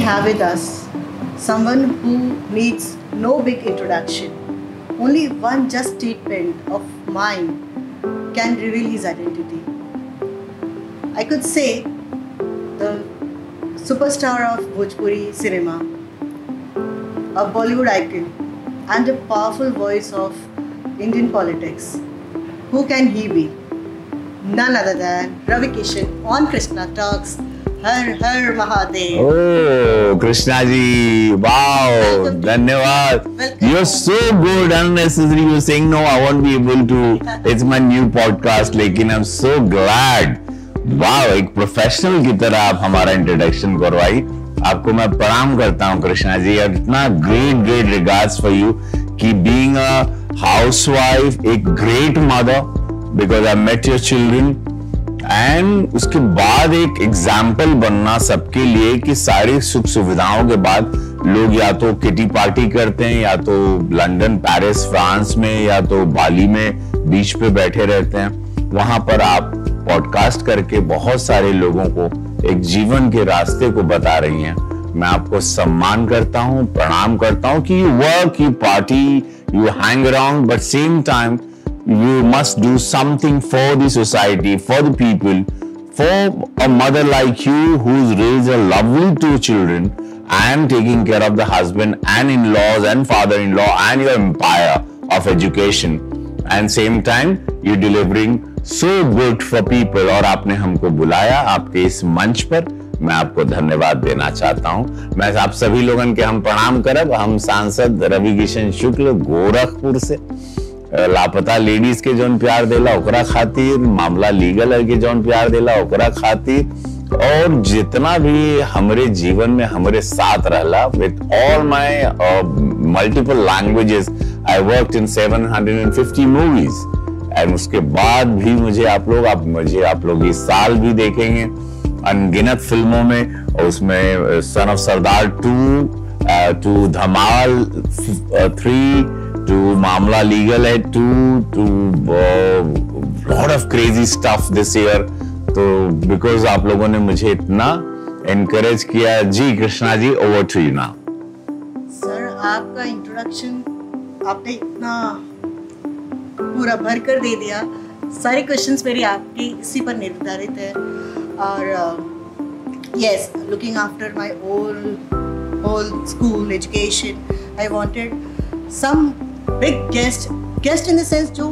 have with us someone who needs no big introduction. Only one just statement of mine can reveal his identity. I could say the superstar of Bhojpuri cinema, a Bollywood icon, and a powerful voice of Indian politics. Who can he be? None other than Ravi Kishan on Krishna Talks. Har Har Mahadev. Oh, Krishna ji, wow, धन्यवाद. You're so good. Unnecessary. You're saying no, I won't be able to. It's my new podcast. लेकिन I'm so glad. Wow, एक professional की तरह आप हमारा introduction करवाई. आपको मैं प्रणाम करता हूँ कृष्णा जी. और इतना great regards for you कि being a housewife, a great mother, because I met your children. And उसके बाद एक एग्जाम्पल बनना सबके लिए कि सारी सुख सुविधाओं के बाद लोग या तो किटी पार्टी करते हैं, या तो लंदन, पेरिस, फ्रांस में, या तो बाली में बीच पे बैठे रहते हैं. वहां पर आप पॉडकास्ट करके बहुत सारे लोगों को एक जीवन के रास्ते को बता रही हैं. मैं आपको सम्मान करता हूं, प्रणाम करता हूं कि you work, you party, you hang around, but same time you must do something for the society, for the people, for a mother like you who's raised a lovely 2 children and taking care of the husband and in-laws and father-in-law and your empire of education, and same time you're delivering so good for people. और आपने हमको बुलाया आपके इस मंच पर, मैं आपको धन्यवाद देना चाहता हूं. मैं आप सभी लोगन के हम प्रणाम करब. हम सांसद रवि किशन शुक्ल गोरखपुर से लापता लेडीज के जौन प्यार देला ओकरा खातिर, मामला लीगल है के जौन प्यार देला ओकरा खातिर, और जितना भी हमारे जीवन में हमारे साथ रहला with all my multiple languages. I worked in 750 movies and उसके बाद भी मुझे आप लोग इस साल भी देखेंगे अनगिनत फिल्मों में, और उसमें son of Sardaar 2 to Dhamaal 3 to Mamla Legal Aid 2 to lot of crazy stuff this year. तो because आप लोगों ने मुझे इतना encourage किया. जी Krishna ji, over to you now. Sir, आपका इंट्रोडक्शन आपने इतना पूरा भर कर दे दिया. सारे क्वेश्चंस मेरे आपके इसी पर निर्धारित है. और yes, looking after my whole school education, I wanted some big guest in the sense जो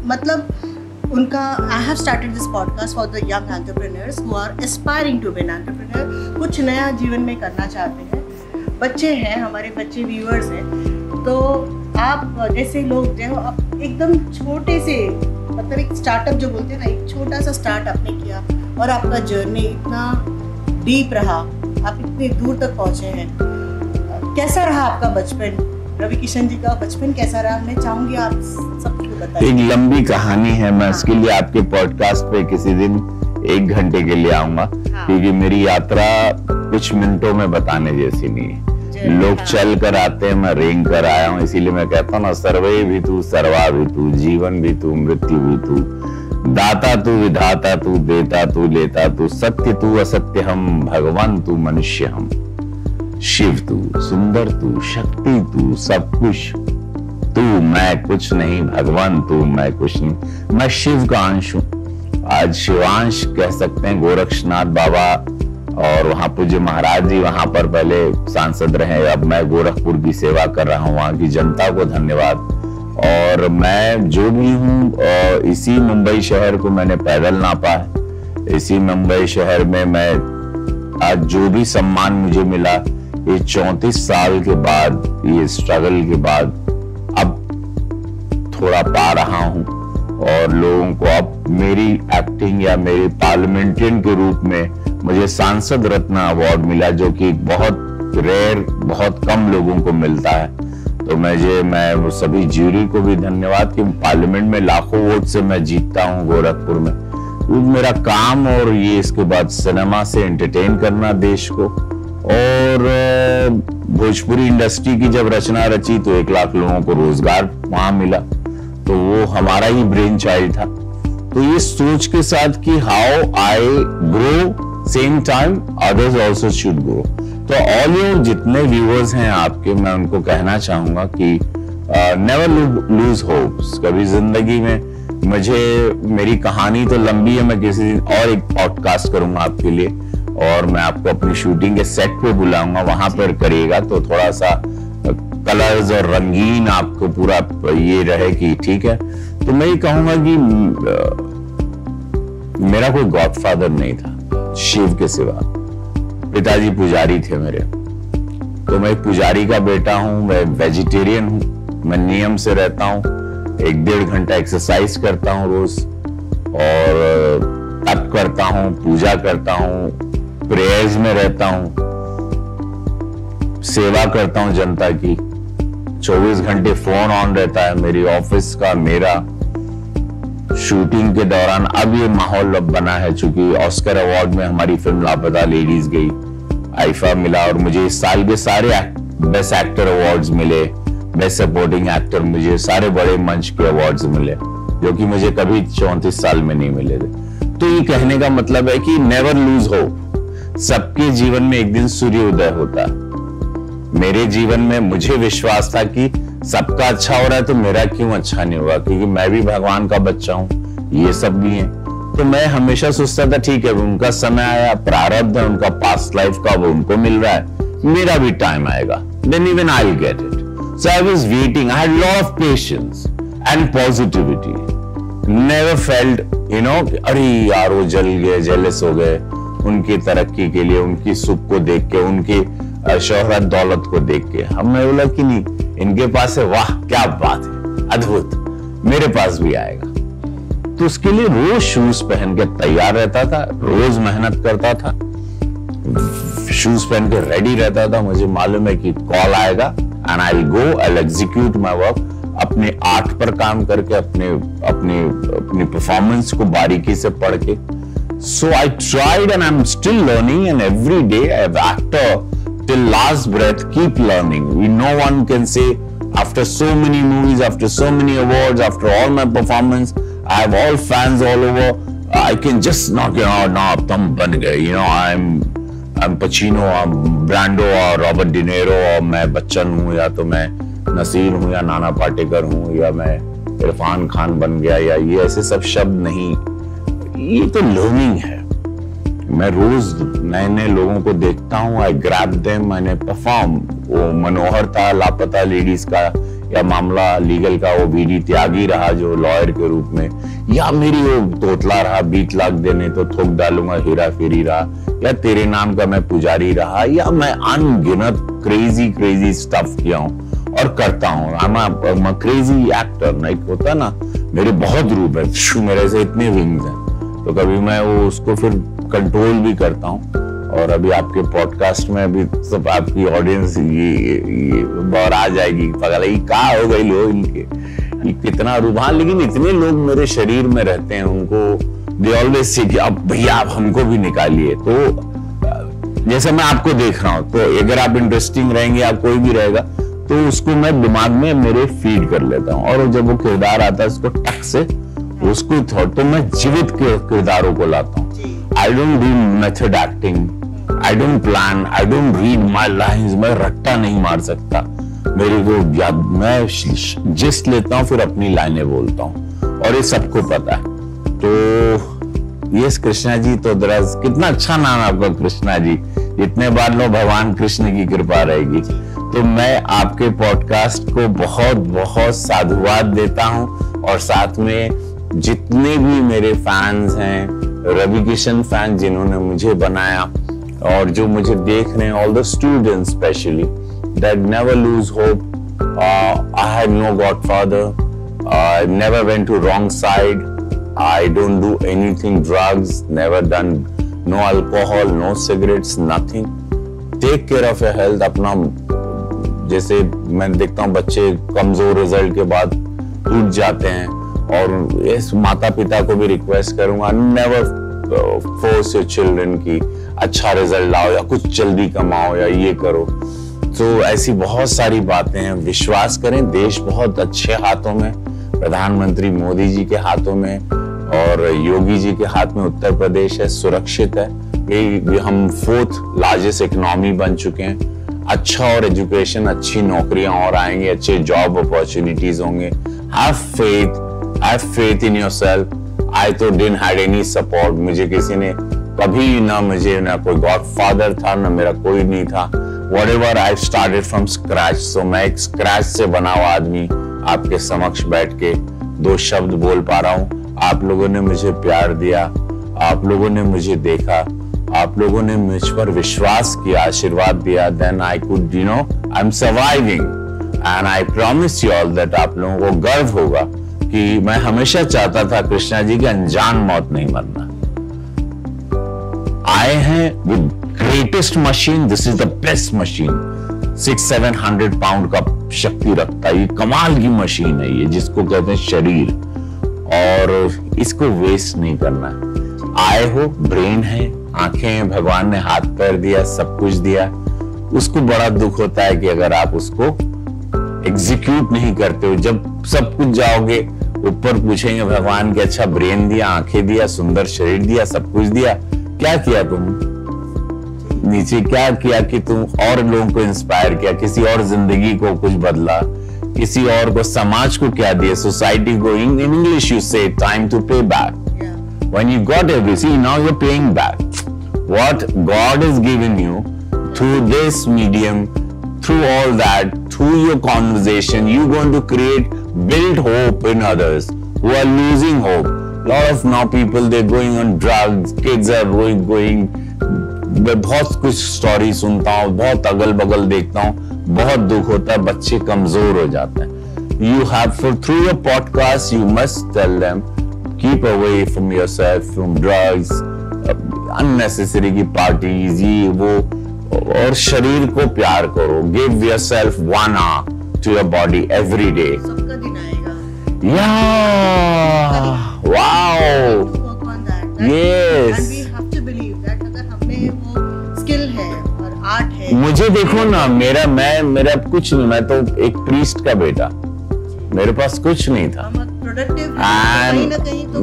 मतलब उनका I have started this podcast for the young entrepreneurs who are aspiring to be an entrepreneur. कुछ नया जीवन में करना चाहते हैं. बच्चे हैं, हमारे बच्चे व्यूअर्स हैं. तो आप जैसे लोग जो आप एकदम छोटे से मतलब एक स्टार्टअप जो बोलते हैं ना, एक छोटा सा स्टार्ट आपने किया और आपका जर्नी इतना डीप रहा, आप इतने दूर तक पहुँचे हैं. कैसा रहा आपका बचपन? रवि किशन जी का बचपन कैसा रहा? मैं चाहूंगी आप सबको बताइए. एक लंबी कहानी है. मैं इसके लिए आपके पॉडकास्ट पे किसी दिन 1 घंटे के लिए आऊंगा. क्योंकि मेरी यात्रा कुछ मिनटों में बताने जैसी नहीं है. लोग चल कर आते हैं, मैं रेंग कर आया हूँ. इसीलिए मैं कहता हूँ ना, सर्वे भी तू, सर्वा भी तू, जीवन भी तू, मृत्यु भी तू, दाता तू, विधाता तू, देता तू, लेता तू, सत्य तू, असत्य हम, भगवान तू, मनुष्य हम, शिव तू, सुंदर तू, शक्ति तू, सब कुछ तू, मैं कुछ नहीं, भगवान तू, मैं कुछ नहीं. मैं शिव का अंश हूँ. आज शिवांश कह सकते हैं. गोरक्षनाथ बाबा और वहां पूज्य महाराज जी वहां पर पहले सांसद रहे. अब मैं गोरखपुर की सेवा कर रहा हूँ. वहां की जनता को धन्यवाद. और मैं जो भी हूँ इसी मुंबई शहर को मैंने पैदल नापा है. इसी मुंबई शहर में मैं आज जो भी सम्मान मुझे मिला, ये 34 साल के बाद, ये स्ट्रगल के बाद अब थोड़ा पा रहा हूं. और लोगों को अब मेरी एक्टिंग या मेरे पार्लियामेंट्रियन के रूप में मुझे सांसद रत्न अवार्ड मिला, जो कि बहुत रेयर, बहुत कम लोगों को मिलता है. तो मैं वो सभी ज्यूरी को भी धन्यवाद कि पार्लियामेंट में लाखों वोट से मैं जीतता हूं गोरखपुर में. मेरा काम और ये इसके बाद सिनेमा से एंटरटेन करना देश को, और भोजपुरी इंडस्ट्री की जब रचना रची तो 1 लाख लोगों को रोजगार वहां मिला. तो वो हमारा ही ब्रेन चाइल्ड था. तो ये सोच के साथ कि how I grow same time others also should grow. तो ऑल योर जितने व्यूअर्स हैं आपके, मैं उनको कहना चाहूंगा कि नेवर लूज होप्स। कभी जिंदगी में मेरी कहानी तो लंबी है, मैं किसी दिन और एक पॉडकास्ट करूंगा आपके लिए, और मैं आपको अपनी शूटिंग के सेट पे बुलाऊंगा, वहां पर करिएगा तो थोड़ा सा कलर्स और रंगीन आपको पूरा ये रहे कि ठीक है। तो मैं ये कहूंगा कि मेरा कोई गॉडफादर नहीं था शिव के सिवा। पिताजी पुजारी थे मेरे, तो मैं एक पुजारी का बेटा हूं, मैं वेजिटेरियन हूं, मैं नियम से रहता हूं, 1-1.5 घंटा एक्सरसाइज करता हूं रोज, और तप करता हूं, पूजा करता हूं, प्रेयर्स में रहता हूं, सेवा करता हूं जनता की। 24 घंटे फोन ऑन रहता है मेरी ऑफिस का, मेरा। शूटिंग के दौरान अब ये माहौल अब बना है, चूंकि ऑस्कर अवार्ड में हमारी फिल्म लापता लेडीज गई, आईफा मिला, और मुझे इस साल के सारे बेस्ट एक्टर अवार्ड्स मिले, बेस्ट सपोर्टिंग एक्टर, मुझे सारे बड़े मंच के अवार्ड्स मिले, जो कि मुझे कभी 34 साल में नहीं मिले थे। तो ये कहने का मतलब है कि नेवर लूज होप। सबके जीवन में एक दिन सूर्योदय होता है। मेरे जीवन में मुझे विश्वास था कि सबका अच्छा हो रहा है तो मेरा क्यों अच्छा नहीं होगा, क्योंकि मैं भी भगवान का बच्चा हूं, ये सब भी है। तो मैं हमेशा सोचता था ठीक है, उनका समय आया, प्रारब्ध है उनका पास्ट लाइफ का, वो उनको मिल रहा है, मेरा भी टाइम आएगा, then even I will get it. So I was waiting, I had lot of patience and positivity, never felt अरे यार वो जल गए, जेलस हो गए उनकी तरक्की के लिए, उनकी सुख को देख के, उनकी शोहरत दौलत को देख के। हमने बोला कि नहीं, इनके पास है, वाह क्या बात है, अद्भुत, मेरे पास भी आएगा। तो उसके लिए रोज शूज पहन के तैयार रहता था, रोज मेहनत करता था, शूज पहन के रेडी रहता था। मुझे मालूम है कि कॉल आएगा and I will go, I will execute my work, अपने आर्ट पर काम करके, अपनी परफॉर्मेंस को बारीकी से पढ़ के। So I tried and I'm still learning, and every day as actor till last breath keep learning. No one can say after so many movies, after so many awards, after all my performance, I have all fans all over, I can just not अब तुम बन गए, I'm Pacino, I'm Brando और Robert De Niro, और मैं बच्चन हूँ, या तो मैं नसीर हूँ, या नाना पाटेकर हूँ, या मैं इरफान खान बन गया, या ये ऐसे सब शब्द नहीं। ये तो लर्निंग है। मैं रोज नए नए लोगों को देखता हूँ, आई ग्रैब देम, मैंने परफॉर्म। वो मनोहर था लापता लेडीज का, या मामला लीगल का वो बीडी त्यागी रहा जो लॉयर के रूप में, या मेरी वो तोतला रहा 20 लाख देने तो थोक डालूंगा हेरा फेरी रहा, या तेरे नाम का मैं पुजारी रहा, या मैं अनगिनत क्रेजी स्टफ किया हूँ और करता हूँ। आई एम क्रेजी एक्टर, ना एक होता ना, मेरे बहुत रूप है, मेरे से इतने विंग्स हैं, तो कभी मैं वो उसको फिर कंट्रोल भी करता हूँ। और अभी आपके पॉडकास्ट में अभी सब आपकी ऑडियंस ये बार आ जाएगी, पगला ये क्या हो गई लोग इनके, ये कितना रूहान। लेकिन इतने लोग मेरे शरीर में रहते हैं, उनको दे ऑलवेज से कि अब भैया आप हमको भी निकालिए। तो जैसे मैं आपको देख रहा हूँ, तो अगर आप इंटरेस्टिंग रहेंगे, आप कोई भी रहेगा, तो उसको मैं दिमाग में मेरे फीड कर लेता हूँ, और जब वो किरदार आता है उसको टक से उसको तो मैं जीवित किरदारों को लाता हूँ। आई don't do method acting, I don't plan, I don't read my lines. मैं रट्टा नहीं मार सकता, मेरे को याद, मैं जिस लेता हूँ फिर अपनी लाइनें बोलता हूँ, और ये सबको पता है। तो ये कृष्णा जी, तो दरअस कितना अच्छा नाम है आपका कृष्णा जी, जितने बार लो भगवान कृष्ण की कृपा रहेगी। तो मैं आपके पॉडकास्ट को बहुत बहुत साधुवाद देता हूँ, और साथ में जितने भी मेरे फैंस हैं, रवि किशन फैन जिन्होंने मुझे बनाया, और जो मुझे देख रहे हैं, all the students specially, that never lose hope. I had no godfather, I never went to wrong side, I don't do anything drugs, never done, no alcohol, no cigarettes, nothing. Take care of your health. अपना, जैसे मैं देखता हूँ बच्चे कमजोर result के बाद टूट जाते हैं, और इस माता पिता को भी रिक्वेस्ट करूंगा, नेवर फोर्स योर चिल्ड्रन की अच्छा रिजल्ट लाओ, या कुछ जल्दी कमाओ, या ये करो। तो ऐसी बहुत सारी बातें हैं। विश्वास करें, देश बहुत अच्छे हाथों में, प्रधानमंत्री मोदी जी के हाथों में और योगी जी के हाथ में उत्तर प्रदेश है, सुरक्षित है। कि हम 4th लार्जेस्ट इकोनॉमी बन चुके हैं। अच्छा और एजुकेशन, अच्छी नौकरियां और आएंगी, अच्छे जॉब अपॉर्चुनिटीज होंगे। Have faith in yourself. I तो डिडंट हैड एनी सपोर्ट। मुझे किसी ने कभी ना कोई गॉडफादर था, ना मेरा कोई नहीं था। Whatever I started from scratch, so मैं एक स्क्रैच से बना हुआ आदमी आपके समक्ष बैठ के 2 शब्द बोल पा रहा हूँ। आप लोगों ने मुझे प्यार दिया, आप लोगों ने मुझे देखा, आप लोगों ने मुझ पर विश्वास किया, आशीर्वाद दिया। Then I could, I'm surviving, and I promise you all that आप लोगों को गर्व होगा कि मैं हमेशा चाहता था कृष्णा जी की अनजान मौत नहीं मरना। आए हैं with greatest machine, this is the best machine. 600-700 pound का शक्ति रखता है, ये कमाल की मशीन है ये, जिसको कहते हैं शरीर, और इसको वेस्ट नहीं करना है। आए हो, ब्रेन है, आंखें हैं, भगवान ने हाथ पैर दिया, सब कुछ दिया। उसको बड़ा दुख होता है कि अगर आप उसको एग्जीक्यूट नहीं करते हो। जब सब कुछ जाओगे ऊपर, पूछेंगे भगवान के अच्छा ब्रेन दिया, आंखें दिया, सुंदर शरीर दिया, सब कुछ दिया, क्या किया तुम? नीचे क्या किया कि तुम और लोगों को इंस्पायर किया, किसी और जिंदगी को कुछ बदला, किसी और को, समाज को क्या दिया, सोसाइटी को। इन इंग्लिश यू से टाइम टू पे back. When you got everything, now you're paying back. What God has given you through this medium, through all that, through your conversation, you're going to build hope in others who are losing hope. Lot of now people, they're going on drugs, kids are going मैं बहुत कुछ story सुनता हूँ, बहुत अगल बगल देखता हूँ, बहुत दुख होता है, बच्चे कमजोर हो जाते हैं। You have, through your podcast, you must tell them, keep away from yourself, from drugs, unnecessary की पार्टीज, ये वो, और शरीर को प्यार करो। Give yourself 1 hour to your body every day. सबका दिन आएगा। Yeah, wow. Work on that. Yes. And we have to believe that अगर हमें वो स्किल है और आर्ट है। मुझे देखो ना, मेरा कुछ नहीं, मैं तो एक प्रीस्ट का बेटा, मेरे पास कुछ नहीं था। प्रोडक्टिव कहीं ना कहीं तो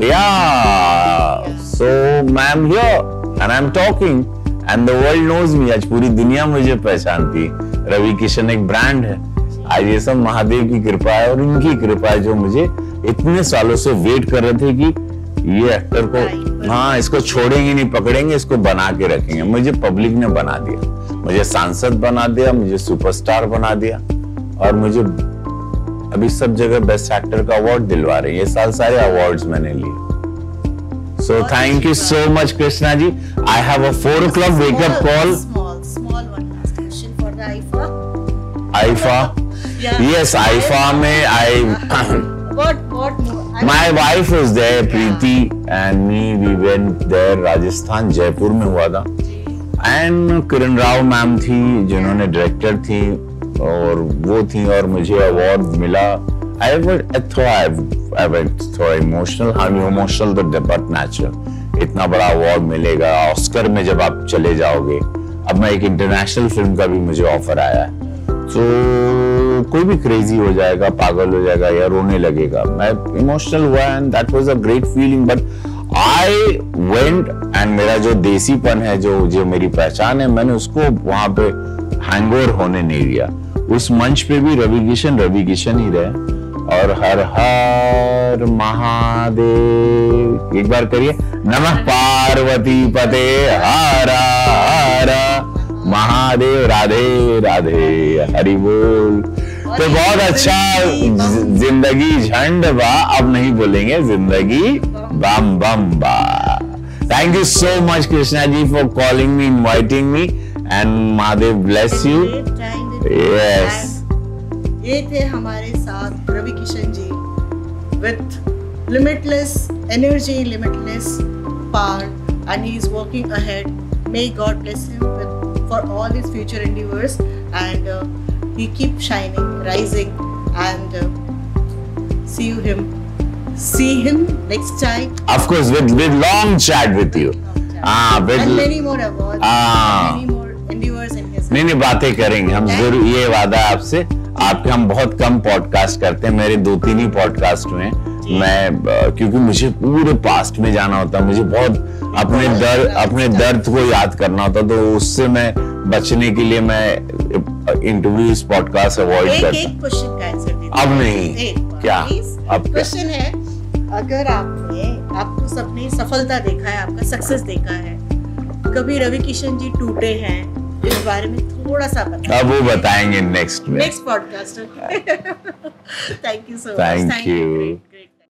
so I'm here and I'm talking and the world knows me. आज पूरी दुनिया मुझे पहचानती। रवि किशन एक ब्रांड है। आज ये सब महादेव की कृपा है और इनकी कृपा है, जो मुझे इतने सालों से वेट कर रहे थे कि ये एक्टर को, हाँ, इसको छोड़ेंगे नहीं, पकड़ेंगे, इसको बना के रखेंगे। मुझे पब्लिक ने बना दिया, मुझे सांसद बना दिया, मुझे सुपरस्टार बना दिया, और मुझे अभी सब जगह बेस्ट एक्टर का अवार्ड दिलवा रहे हैं। ये साल सारे अवार्ड्स मैंने लिए। So thank you so much Krishna ji. I have a 4 o'clock wake up call. Small one last question for the IFA. IFA? Yeah. Yes, IFA में What more? My wife was there, Preeti and me. We went there. Rajasthan, Jaipur में हुआ था। And Kiran Rao ma'am थी, जिन्होंने director थी, और वो थी, और मुझे अवार्ड मिला। I went थोड़ा इमोशनल, but natural। इतना बड़ा अवार्ड मिलेगा ऑस्कर में जब आप चले जाओगे। अब मैं एक इंटरनेशनल फिल्म का भी मुझे ऑफर आया है, तो कोई भी क्रेजी हो जाएगा, पागल हो जाएगा या रोने लगेगा। मैं इमोशनल हुआ and that was a great feeling, but I went and मेरा जो देसीपन है, जो मेरी पहचान है, मैंने उसको वहां पे हैंगओवर होने नहीं दिया। उस मंच पे भी रवि किशन ही रहे, और हर हर महादेव, एक बार करिए, नमः पार्वती पते हरा हरा महादेव, राधे राधे, हरि बोल। तो बहुत अच्छा, जिंदगी झंड बा, अब नहीं बोलेंगे, जिंदगी बम बम बा। Thank you so much Krishna ji for calling me, inviting me, and Mahadev bless you. Yes, ये थे हमारे साथ Ravi Kishan ji, with limitless energy, limitless power, and he is working ahead. May God bless him for all his future endeavors, and he keep shining, rising, and see him next time. Of course, with long chat with you. And many more awards, many more endeavors in his. नहीं, बातें करेंगे हम जरूर, ये वादा है आपसे। आपके हम बहुत कम पॉडकास्ट करते हैं, मेरे 2-3 ही पॉडकास्ट हुए हैं, मैं क्योंकि मुझे पूरे पास्ट में जाना होता, मुझे बहुत अपने दर्द को याद करना होता, तो उससे मैं बचने के लिए मैं इंटरव्यू इस पॉडकास्ट अवॉइड करता। एक क्वेश्चन का आंसर दीजिए। अब नहीं, क्या अब क्वेश्चन है, अगर आपको सबने सफलता देखा है, आपका सक्सेस देखा है, कभी रवि किशन जी टूटे हैं, इस बारे में थोड़ा सा बताएं। अब वो बताएंगे next podcast. Thank you so much. Thank you.